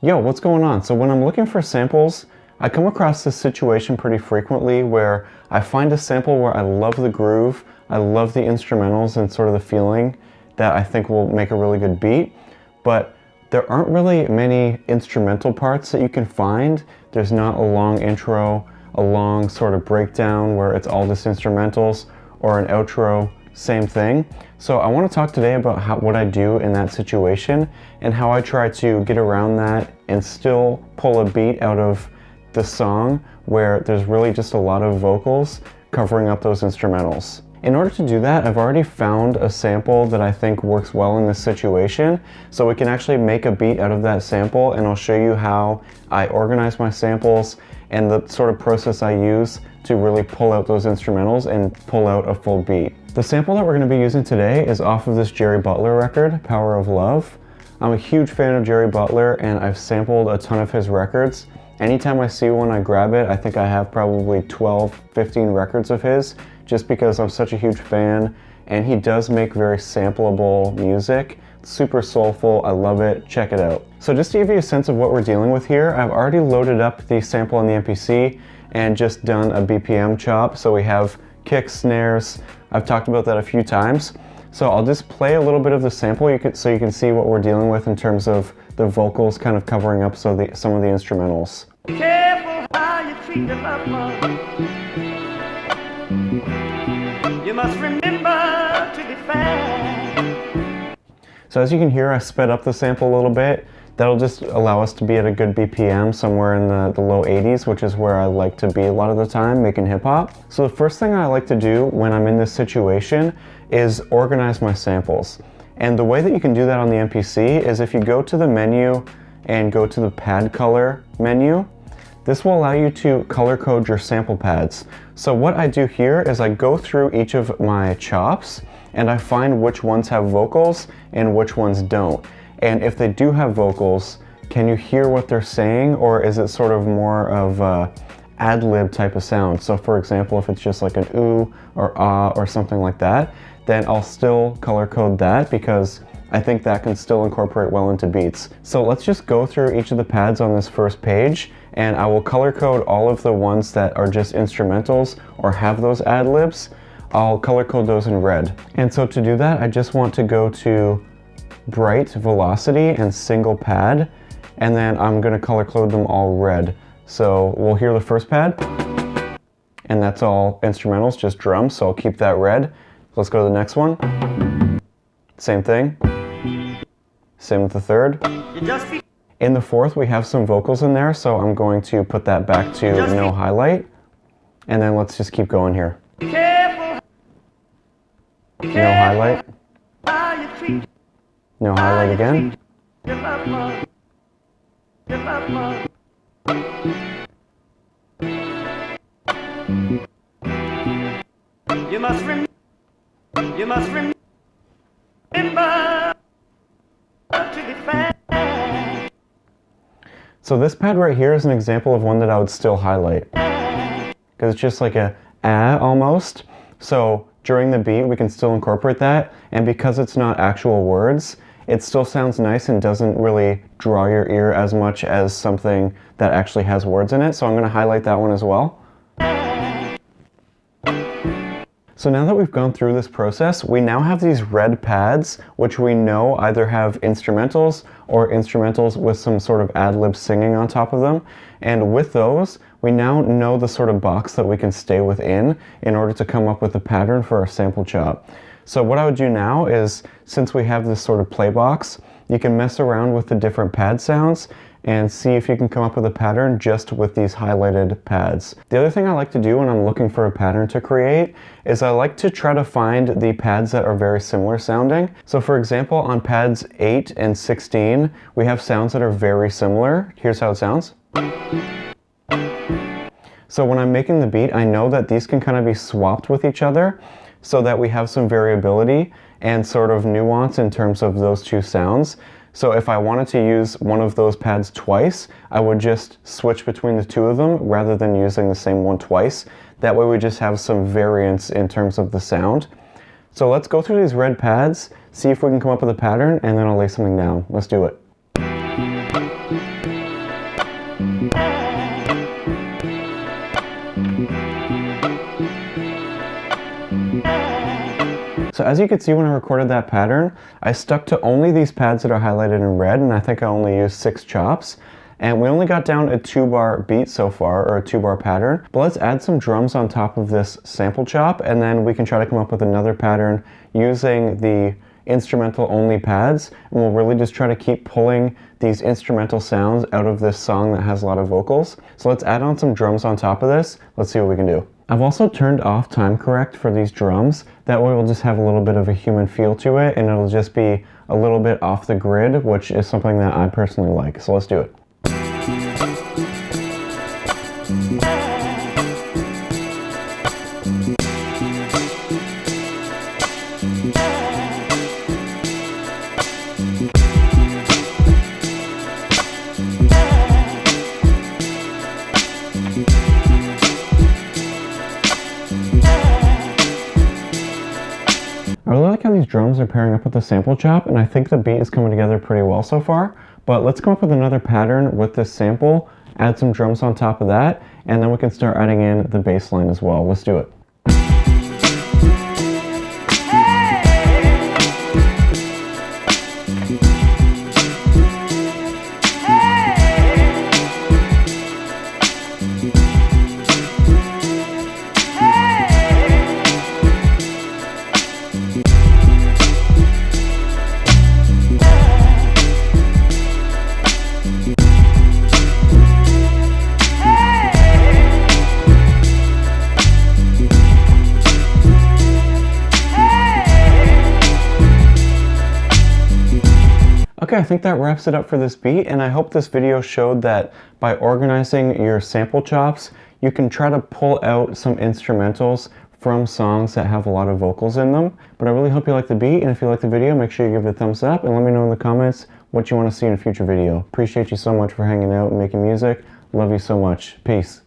Yo, what's going on? So when I'm looking for samples, I come across this situation pretty frequently where I find a sample where I love the groove, I love the instrumentals and sort of the feeling that I think will make a really good beat, but there aren't really many instrumental parts that you can find. There's not a long intro, a long sort of breakdown where it's all just instrumentals, or an outro, same thing. So I want to talk today about what I do in that situation and how I try to get around that and still pull a beat out of the song where there's really just a lot of vocals covering up those instrumentals. In order to do that, I've already found a sample that I think works well in this situation, so we can actually make a beat out of that sample, and I'll show you how I organize my samples and the sort of process I use to really pull out those instrumentals and pull out a full beat. The sample that we're going to be using today is off of this Jerry Butler record, Power of Love. I'm a huge fan of Jerry Butler and I've sampled a ton of his records. Anytime I see one, I grab it. I think I have probably 12, 15 records of his just because I'm such a huge fan, and he does make very sampleable music. Super soulful, I love it, check it out. So just to give you a sense of what we're dealing with here, I've already loaded up the sample on the MPC and just done a BPM chop. So we have kicks, snares, I've talked about that a few times. So I'll just play a little bit of the sample so you can see what we're dealing with in terms of the vocals kind of covering up some of the instrumentals. Careful how you treat your loved one. You must remember to be fair. So as you can hear, I sped up the sample a little bit. That'll just allow us to be at a good BPM, somewhere in the low 80s, which is where I like to be a lot of the time, making hip hop. So the first thing I like to do when I'm in this situation is organize my samples. And the way that you can do that on the MPC is if you go to the menu and go to the pad color menu, this will allow you to color code your sample pads. So what I do here is I go through each of my chops and I find which ones have vocals and which ones don't. And if they do have vocals, can you hear what they're saying, or is it sort of more of a ad-lib type of sound? So for example, if it's just like an ooh or ah or something like that, then I'll still color code that because I think that can still incorporate well into beats. So let's just go through each of the pads on this first page, and I will color code all of the ones that are just instrumentals or have those ad-libs. I'll color code those in red. And so to do that, I just want to go to bright, velocity, and single pad, and then I'm going to color code them all red. So we'll hear the first pad, and that's all instrumentals, just drums, so I'll keep that red. Let's go to the next one. Same thing. Same with the third. In the fourth, we have some vocals in there, so I'm going to put that back to no highlight. And then let's just keep going here. No highlight. No highlight again. You must remember to be fair. So this pad right here is an example of one that I would still highlight, because it's just like a ah almost. So during the beat we can still incorporate that, and because it's not actual words, it still sounds nice and doesn't really draw your ear as much as something that actually has words in it. So I'm going to highlight that one as well. So now that we've gone through this process, we now have these red pads, which we know either have instrumentals or instrumentals with some sort of ad-lib singing on top of them. And with those, we now know the sort of box that we can stay within in order to come up with a pattern for our sample chop. So what I would do now is, since we have this sort of play box, you can mess around with the different pad sounds and see if you can come up with a pattern just with these highlighted pads. The other thing I like to do when I'm looking for a pattern to create is I like to try to find the pads that are very similar sounding. So for example, on pads 8 and 16, we have sounds that are very similar. Here's how it sounds. So when I'm making the beat, I know that these can kind of be swapped with each other so that we have some variability and sort of nuance in terms of those two sounds. So if I wanted to use one of those pads twice, I would just switch between the two of them rather than using the same one twice. That way we just have some variance in terms of the sound. So let's go through these red pads, see if we can come up with a pattern, and then I'll lay something down. Let's do it. So as you can see, when I recorded that pattern, I stuck to only these pads that are highlighted in red, and I think I only used 6 chops. And we only got down a 2-bar beat so far, or a 2-bar pattern. But let's add some drums on top of this sample chop, and then we can try to come up with another pattern using the instrumental only pads. And we'll really just try to keep pulling these instrumental sounds out of this song that has a lot of vocals. So let's add on some drums on top of this. Let's see what we can do. I've also turned off time correct for these drums. That way we'll just have a little bit of a human feel to it, and it'll just be a little bit off the grid, which is something that I personally like. So let's do it. I really like how these drums are pairing up with the sample chop, and I think the beat is coming together pretty well so far. But let's come up with another pattern with this sample, add some drums on top of that, and then we can start adding in the bass line as well. Let's do it. Okay, I think that wraps it up for this beat, and I hope this video showed that by organizing your sample chops, you can try to pull out some instrumentals from songs that have a lot of vocals in them. But I really hope you like the beat, and if you like the video, make sure you give it a thumbs up, and let me know in the comments what you want to see in a future video. Appreciate you so much for hanging out and making music. Love you so much. Peace.